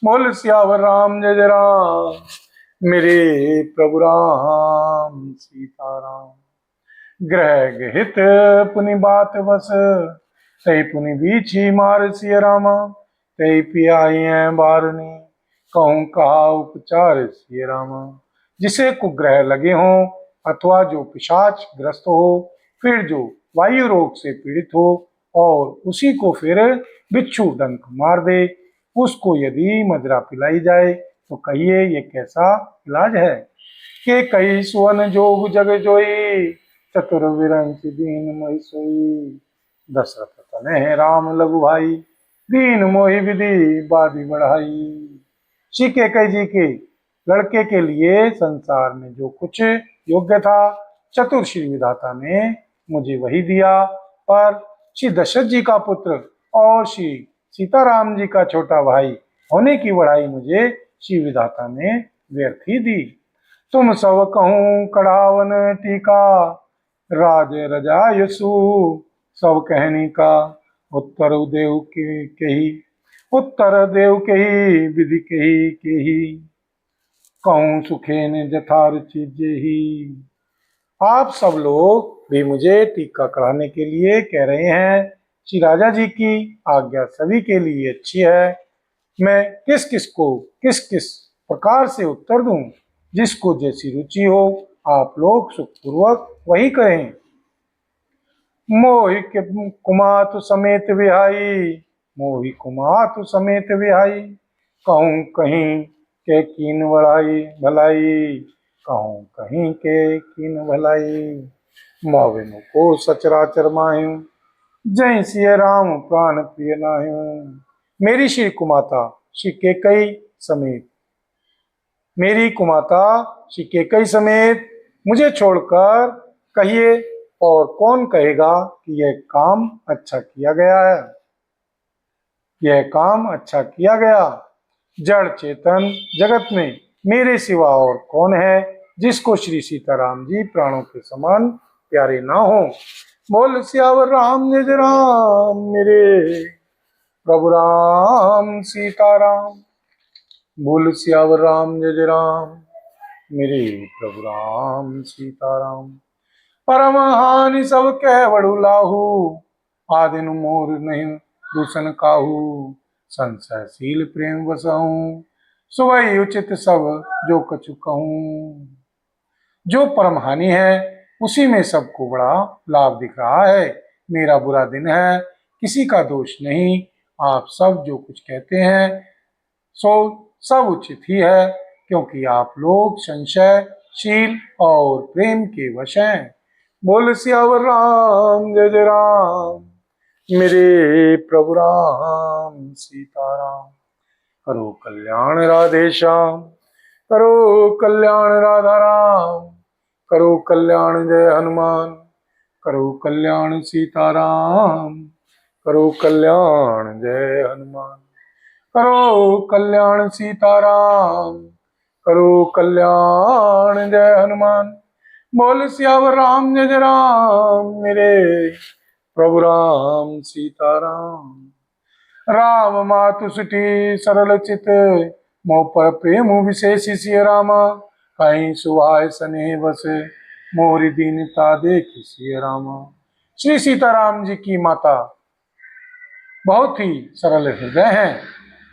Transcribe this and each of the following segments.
बोल सियावर राम जय जय राम। मेरे प्रभु राम सीताराम। ग्रह गहित पुनि बात बस, तई पुनि बीछी मार सिय रामा। तई पियाई बारनी, कहूँ कहा उपचार सिय रामा। जिसे कुग्रह लगे हों अथवा जो पिशाच ग्रस्त हो, फिर जो वायु रोग से पीड़ित हो और उसी को फिर बिच्छू डंक मार दे, उसको यदि मदिरा पिलाई जाए तो कहिए ये कैसा इलाज है। कि कई सुवन जोग जग जोई, चतुर्विरंच दीन मोहि सोई। दशरथ तनय राम लघु भाई, दीन मोहि विधि बाधी बढ़ाई। श्री कैकेयी जी के लड़के के लिए संसार में जो कुछ योग्य था, चतुर श्री विधाता ने मुझे वही दिया, पर श्री दशरथ जी का पुत्र और श्री सीताराम जी का छोटा भाई होने की बढ़ाई मुझे श्री विधाता ने व्यर्थ ही दी। तुम सब कहूँ कढ़ावन टीका, राज रजायसु सब कहनी का। उत्तर देव के कही, उत्तर देव कही विधि कही कहूँ सुखेन जथारुचि जेही। आप सब लोग भी मुझे टीका कढ़ाने के लिए कह रहे हैं। श्री राजा जी की आज्ञा सभी के लिए अच्छी है। मैं किस किस को किस किस प्रकार से उत्तर दूं, जिसको जैसी रुचि हो आप लोग सुखपूर्वक वही करें। मोहि कुमातु समेत विहाई, मोहि कुमातु समेत विहाई। कहूँ कहीं के कीन बढ़ाई भलाई, कहूँ कहीं के कीन भलाई। मोविनु को सचराचर माह्यू, जय सिय राम प्राण प्रिय नाह्यू। मेरी श्री कुमाता श्री कैकेयी समेत, मेरी कुमाता श्री कैकेयी समेत मुझे छोड़कर कहिए और कौन कहेगा कि यह काम अच्छा किया गया है, यह काम अच्छा किया गया। जड़ चेतन जगत में मेरे सिवा और कौन है जिसको श्री सीताराम जी प्राणों के समान प्यारे ना हो। बोल सियावर राम जय जय राम। मेरे प्रभु राम सीताराम। बोल सियावर राम जय जय राम। मेरे प्रभु राम सीताराम। परम हानि सब कह बड़ू लाहू, आदिन मोर नहीं दूषण काहू। संशयशील प्रेम बसहूँ, सुवई उचित सब जो कछु कहूँ। जो परम हानि है उसी में सबको बड़ा लाभ दिख रहा है। मेरा बुरा दिन है, किसी का दोष नहीं। आप सब जो कुछ कहते हैं सो सब उचित ही है, क्योंकि आप लोग संशयशील और प्रेम के वश हैं। बोल सियावर राम जय जय राम। मेरे प्रभु राम सीताराम। करो कल्याण राधे श्याम, करो कल्याण राधा राम। करो कल्याण जय हनुमान, करो कल्याण सीताराम। करो कल्याण जय हनुमान, करो कल्याण सीताराम। करो कल्याण जय हनुमान। बोल सियावर राम जय जय राम। मेरे प्रभु राम सीताराम। राम मातु सुटी सरल चित, मोह पर प्रेम विशेष सिय रामा। कहीं सुहाय स्नेह बस, मोरी दीनता देख सिय रामा। श्री सीताराम जी की माता बहुत ही सरल हृदय हैं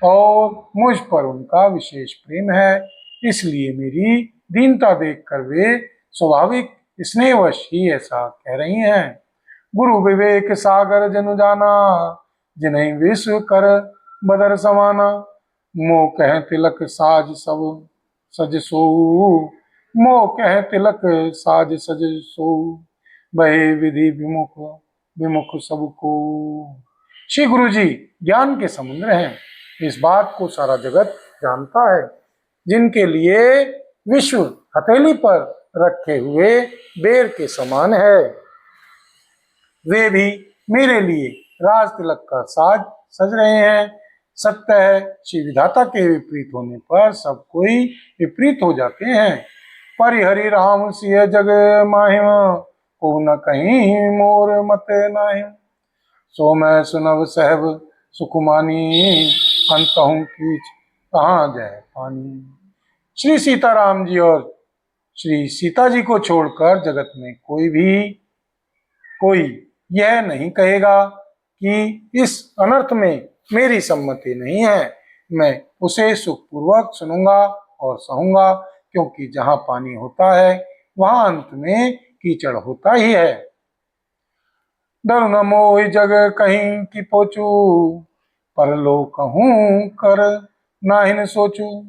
और मुझ पर उनका विशेष प्रेम है, इसलिए मेरी दीनता देखकर वे स्वाभाविक स्नेहवश ही ऐसा कह रही हैं। गुरु विवेक सागर जनु जाना, जिन्हें विश्व कर बदर समाना। मोह कह तिलक साज सब सज सोऊ, मोह कह तिलक साज सज सोऊ। बहे विधि विमुख विमुख सबको। श्री गुरु जी ज्ञान के समुद्र हैं, इस बात को सारा जगत जानता है। जिनके लिए विश्व हथेली पर रखे हुए बेर के समान है, वे भी मेरे लिए राज तिलक का साज सज रहे हैं। सत्य है, श्री विधाता के विपरीत होने पर सब कोई विपरीत हो जाते हैं। परिहरि राम सिय जग माहिम, को न कहीं मोर मत नाहिम। सो मैं सुनब सहब सुकुमानी, अंतहु कीच कहाँ जाए पानी। श्री सीताराम जी और श्री सीता जी को छोड़कर जगत में कोई यह नहीं कहेगा कि इस अनर्थ में मेरी सम्मति नहीं है। मैं उसे सुखपूर्वक सुनूंगा और सहूंगा, क्योंकि जहां पानी होता है वहां अंत में कीचड़ होता ही है। डर न मोहि जग कहीं की पोचू, परलोक कहूँ कर नाहिन सोचू।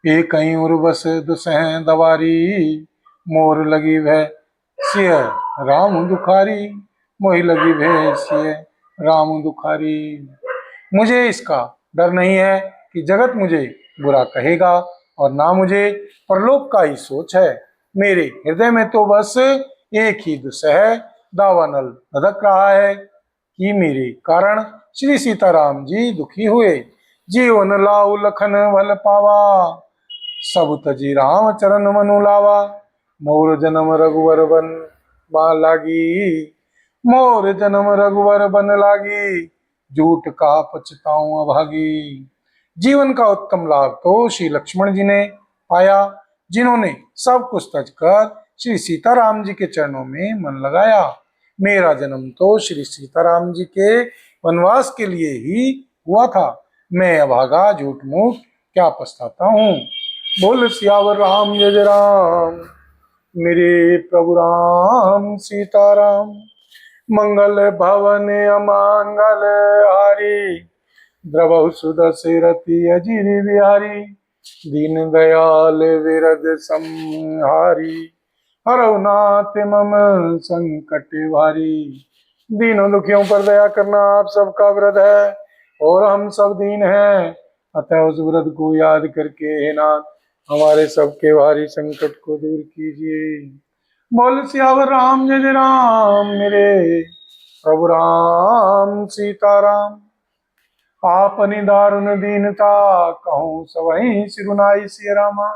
ये कहीं उर्वस दुसह दवारी, मोर लगी वह सिय राम दुखारी। मोहि लगी वह सिय राम दुखारी। मुझे इसका डर नहीं है कि जगत मुझे बुरा कहेगा, और ना मुझे परलोक का ही सोच है। मेरे हृदय में तो बस एक ही दुसह दावानल धधक रहा है कि मेरे कारण श्री सीताराम जी दुखी हुए। जीवन लाऊ लखन भल पावा, सब तजी राम चरण मनु लावा। मोर जन्म रघुवर बन बा लागी, मोर जन्म रघुवर बन लागी। झूठ का पछताऊं अभागी। जीवन का उत्तम लाभ तो श्री लक्ष्मण जी ने पाया, जिन्होंने सब कुछ तज कर श्री सीताराम जी के चरणों में मन लगाया। मेरा जन्म तो श्री सीताराम जी के वनवास के लिए ही हुआ था। मैं अभागा झूठ मूठ क्या पछताता हूँ। बोल सियावर राम जय जय राम, मेरे प्रभु राम सीताराम। मंगल भवन अमंगल हारी, द्रवहु सुदशरथि अजिर बिहारी। दीन दयाल विरद संहारी, हरौ नाथ मम संकट भारी। दीनों दुखियों पर दया करना आप सबका व्रत है, और हम सब दीन हैं। अतः उस व्रत को याद करके हे नाथ हमारे सबके भारी संकट को दूर कीजिए। बोल सियावर राम जय जय राम, मेरे प्रभु राम सीताराम। आपनी दारुण दीनता कहूँ सबहि सिरुनाई सिय रामा।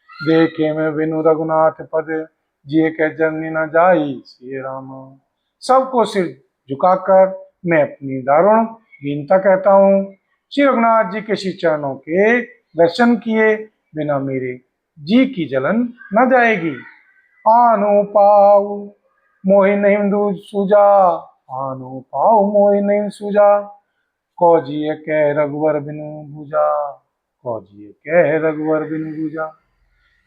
देखे मैं बिनु रघुनाथ पद, जिए के जननी न जाई सिय रामा। सबको सिर झुकाकर मैं अपनी दारुण दीनता कहता हूँ। श्री रघुनाथ जी के श्री चरणों के दर्शन किए बिना मेरे जी की जलन न जाएगी। आनु पाऊ मोहि नहीं सूजा, आनु पाऊ मोहि नहीं सूजा। कौजिय कह रघुवर बिनु बुझा, कौजिय कह रघुवर बिनु बुझा।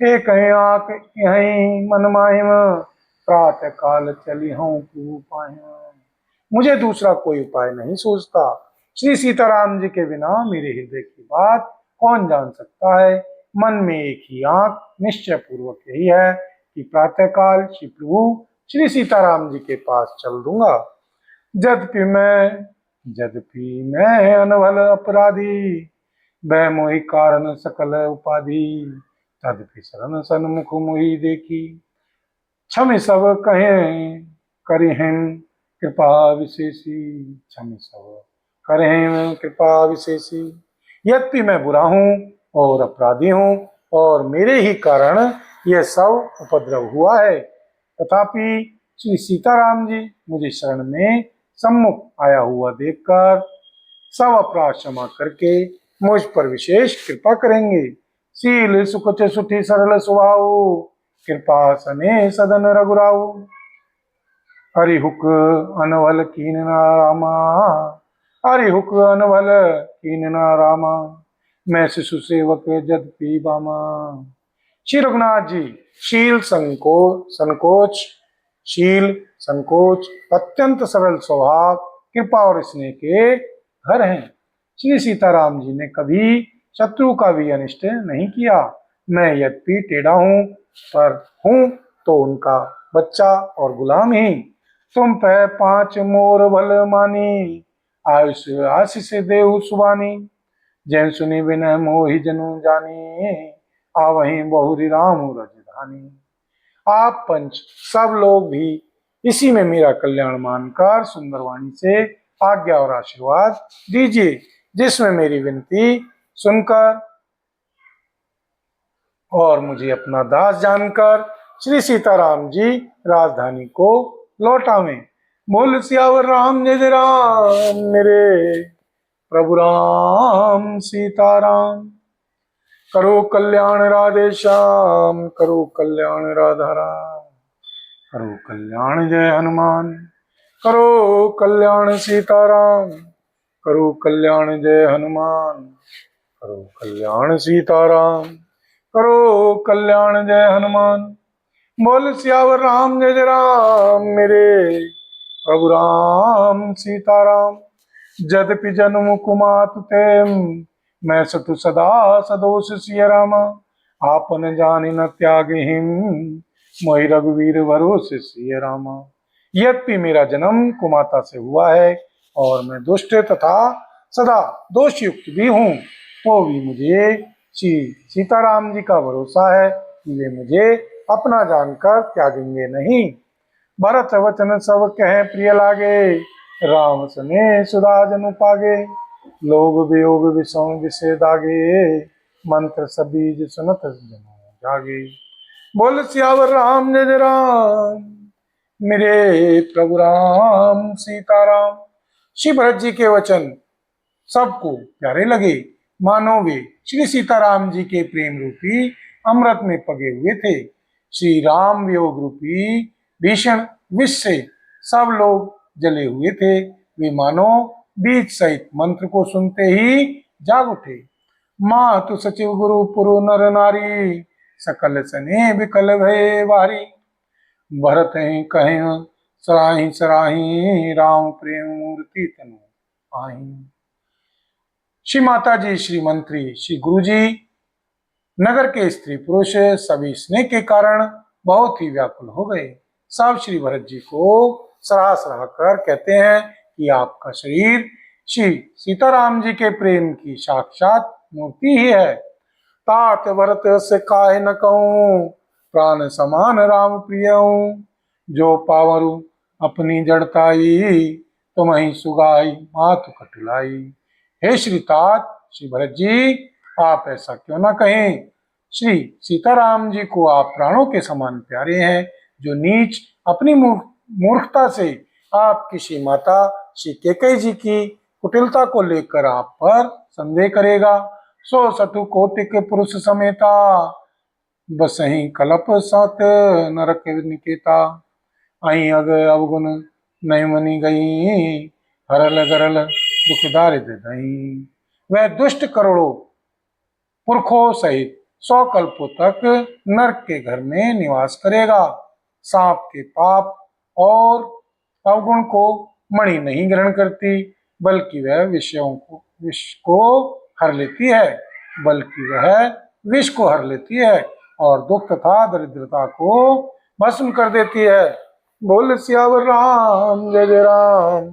एक आंख यहीं मन माहिम, प्रातः काल चली हूँ पाहिम। मुझे दूसरा कोई उपाय नहीं सोचता। श्री सीताराम जी के बिना मेरे हृदय की बात कौन जान सकता है। मन में एक ही आंख निश्चय पूर्वक यही है कि प्रातः काल श्री प्रभु श्री सीताराम जी के पास चल दूंगा। यद्यपि मैं अनभल अपराधी, वह मोहि कारण सकल उपाधि। तदपि शरण सन्मुख मोहि देखी, क्षम सब कहे करिहें कृपा विशेषी। क्षम सब करें कृपा विशेषी। यद्यपि मैं बुरा हूँ और अपराधी हूँ, और मेरे ही कारण यह सब उपद्रव हुआ है, तथापि श्री सीताराम जी मुझे शरण में सम्मुख आया हुआ देखकर सब अपराध क्षमा करके मुझ पर विशेष कृपा करेंगे। शील सुकुच सुठी सरल स्वभाव, कृपा सने सदन रघुराऊ। हरिहुक अनवल कीन रामा, हरिहुक अनवल कीन रामा। मैं शिशु सेवक जदपि बामा। श्री रघुनाथ जी शील संकोच अत्यंत सरल स्वभाव, कृपा और स्नेह के घर हैं। श्री सीताराम जी ने कभी शत्रु का भी अनिष्ट नहीं किया। मैं यद्यपि टेढ़ा हूँ, पर हूँ तो उनका बच्चा और गुलाम ही। तुम पे 5 मोर भल मानी, आयुष आशीष देहु सुबानी। जैन सुनी बिन मोहि जनु जानी, आवहीं बहुरी राम रजधानी। आप पंच सब लोग भी इसी में मेरा कल्याण मानकर सुंदरवाणी से आज्ञा और आशीर्वाद दीजिए, जिसमें मेरी विनती सुनकर और मुझे अपना दास जानकर श्री सीताराम जी राजधानी को लौटावें। बोल सियावर राम जय जय राम, मेरे प्रभु राम सीताराम। करो कल्याण राधे श्याम, करो कल्याण राधा राम, करो कल्याण जय हनुमान, करो कल्याण सीताराम, करो कल्याण जय हनुमान, करो कल्याण सीताराम, करो कल्याण जय हनुमान। बोल सियावर राम जय जय राम, मेरे प्रभु राम सीताराम। जदपि जन्म कुमात ते, मैं सतु सदा सदोष सिय राम। आपन जानि न त्यागहिं, मोहि रघुवीर भरोसे सिय राम। यद्यपि मेरा जन्म कुमाता से हुआ है और मैं दुष्ट तथा सदा दोषयुक्त भी हूँ, तो भी मुझे श्री सीताराम जी का भरोसा है कि वे मुझे अपना जानकर त्यागेंगे नहीं। भरत वचन सब कहें प्रिय लागे, राम सने सुधा जनु पागे। लोग वियोग विषम विषे दागे, मंत्र सबीज सुनत जनु जागे। बोल सियावर राम जय जय राम, मेरे प्रभु राम सीताराम। श्री भरत जी के वचन सबको प्यारे लगे, मानो वे श्री सीताराम जी के प्रेम रूपी अमृत में पगे हुए थे। श्री राम वियोग रूपी भीषण विष से सब लोग जले हुए थे। वे मानो बीज सहित मंत्र को सुनते ही जाग उठे। मातु सचिव गुरु पुरु नर नारी, सकल सने विकल भय वारी। भरत ही कहें सराही सराही, राम प्रेम मूर्ति तनु आही। श्री माता जी, श्री मंत्री, श्री गुरु जी, नगर के स्त्री पुरुष सभी स्नेह के कारण बहुत ही व्याकुल हो गए। सब श्री भरत जी को सराह सराह कर कहते हैं कि आपका शरीर श्री सीताराम जी के प्रेम की साक्षात मूर्ति ही है। तात भरत से काहे न कहूं, प्राण समान राम प्रियऊं। जो पावरु अपनी जड़ताई, तुम्हें सुगाई मातु कटुलाई। हे श्री तात, श्री भरत जी, आप ऐसा क्यों ना कहें। श्री सीताराम जी को आप प्राणों के समान प्यारे हैं। जो नीच अपनी मूर्खता से आपकी श्री माता श्री कैकेयी जी की कुटिलता को लेकर आप पर संदेह करेगा, सो सठु कोटिक पुरुष समेता, बसहि कलप सत नरक निकेता। आई अग अवगुण नहीं मनी गई, हरल गरल दुख दारिद्र दई। वह दुष्ट करोड़ों पुरखों सहित 100 कल्पों तक नरक के घर में निवास करेगा। सांप के पाप और अवगुण को मणि नहीं ग्रहण करती, बल्कि वह विष को हर लेती है, विष को हर लेती है और दुख तथा दरिद्रता को भस्म कर देती है। बोल सियावर राम जय जय राम,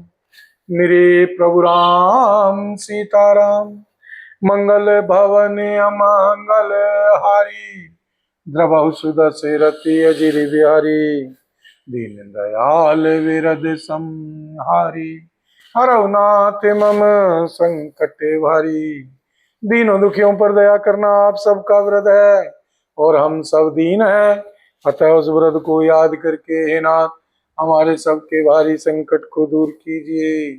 मेरे प्रभु राम सीताराम। मंगल भवन अमंगल हारी, द्रवहु सुदशरथि अजिर बिहारी। दीन दयाल विरद संहारी, हरहु नाथ मम संकट भारी। दीनों दुखियों पर दया करना आप सबका व्रत है और हम सब दीन हैं, अतः उस व्रत को याद करके हे नाथ हमारे सबके भारी संकट को दूर कीजिए।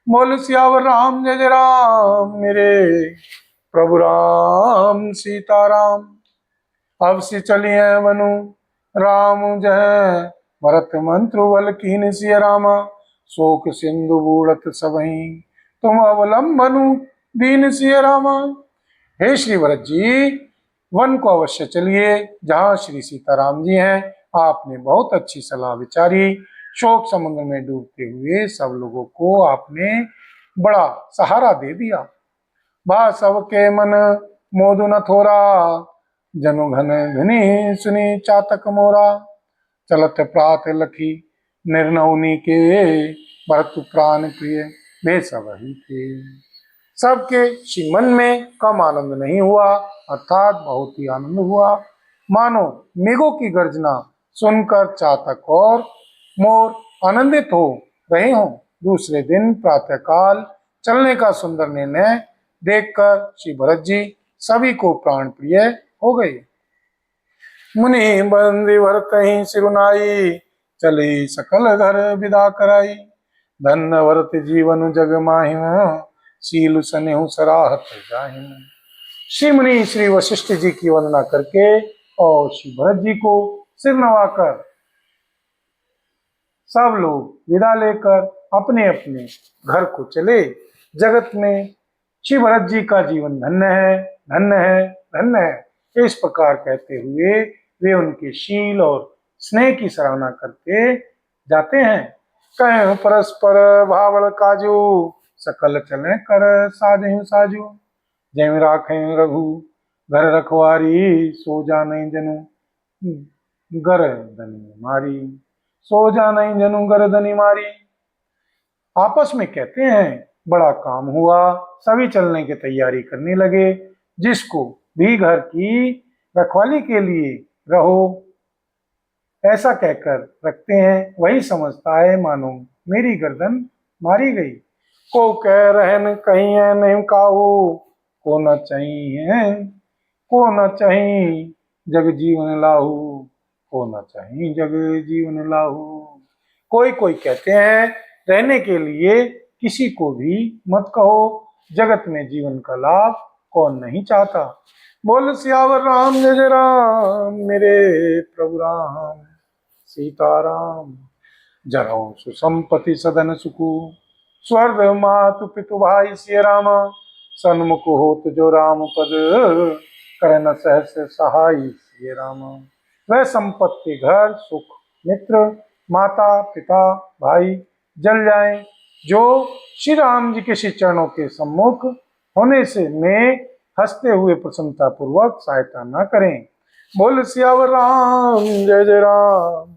बोल सियावर राम जय जय राम, मेरे प्रभु राम सीताराम। अब से चलिए मनु राम जय, भरत मंत्र बल कीन सिय रामा। शोक सिंधु बूढ़त सबहीं, तुम अवलंबनु दीन सिय रामा। हे श्री भरत जी, वन को अवश्य चलिए जहाँ श्री सीताराम जी हैं। आपने बहुत अच्छी सलाह विचारी। शोक समुद्र में डूबते हुए सब लोगों को आपने बड़ा सहारा दे दिया। बा सबके मन मोदु न थोरा, जनु घन धनी सुनी चातक मोरा। चलत प्रात लखी निर्नौनी के, भरत प्राण प्रिय वे सब ही थे। सबके श्री मन में कम आनंद नहीं हुआ, अर्थात बहुत ही आनंद हुआ। मानो मेघों की गर्जना सुनकर चातक और मोर आनंदित हो रहे हों। दूसरे दिन प्रातःकाल चलने का सुंदर निर्णय देखकर श्री भरत जी सभी को प्राण प्रिय हो गए। मुनि बंदी भरत ही सिरुनाई, चले सकल घर विदा कराई। धन्य भरत जीवन जग माहिम, सील सनेहु सराहत जाहिन। श्री मुनि श्री वशिष्ठ जी की वंदना करके और श्री भरत जी को सिर नवाकर सब लोग विदा लेकर अपने अपने घर को चले। जगत में श्री भरत जी का जीवन धन्य है, धन्य है, धन्य है, इस प्रकार कहते हुए वे उनके शील और स्नेह की सराहना करते जाते हैं। कहें परस्पर भावल काजू, सकल चले कर साजहु साजू। जय राखें रघु घर रखवारी, सो जाने जनु गर्दनि मारी, सो जाने जनु गर्दनि मारी। आपस में कहते हैं बड़ा काम हुआ, सभी चलने की तैयारी करने लगे। जिसको भी घर की रखवाली के लिए रहो ऐसा कहकर रखते हैं, वही समझता है मानो मेरी गर्दन मारी गई। को कह रहन कहीं है नहीं काहू, को न चाहिए को न चाहिए जग जीवन लाहू, को न चाहिए जग जीवन लाहू। कोई कोई कहते हैं रहने के लिए किसी को भी मत कहो, जगत में जीवन का लाभ कौन नहीं चाहता। बोल सियावर राम जय जय राम, मेरे प्रभु राम सीताराम। जरौ सुसंपत्ति सदन सुखु, स्वर्ग मातु पितु भाई सिय राम। सन्मुख होत जो राम पद, करन सहस सहाय सिय राम। वह संपत्ति घर सुख मित्र माता पिता भाई जल जाए जो श्री राम जी के श्री चरणों के सम्मुख होने से में हंसते हुए प्रसन्नता पूर्वक सहायता न करें। बोल सियावर राम जय जय राम,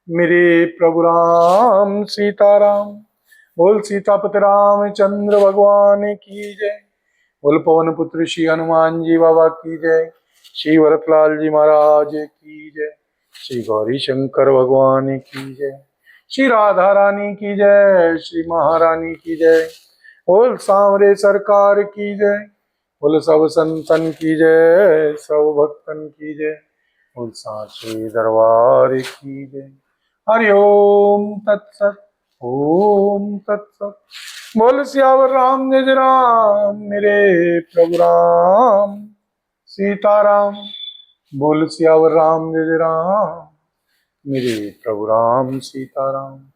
मेरे प्रभु राम सीताराम। बोल सीतापति रामचंद्र भगवान की जय। बोल पवन पुत्र श्री हनुमान जी बाबा की जय। श्री भरतलाल जी महाराज की जय। श्री गौरी शंकर भगवान की जय। श्री राधा रानी की जय। श्री महारानी की जय। बोल सांवरे सरकार की जय। बोल सब संतन की जय, सब भक्तन की जय। बोल सांचे दरबार की जय। हरि ओम तत्सत, ओम तत्सत। बोल सियावर राम जय जय राम, मेरे प्रभु राम सीताराम। बोल सियावर राम जय जय राम, मेरे प्रभु राम सीताराम।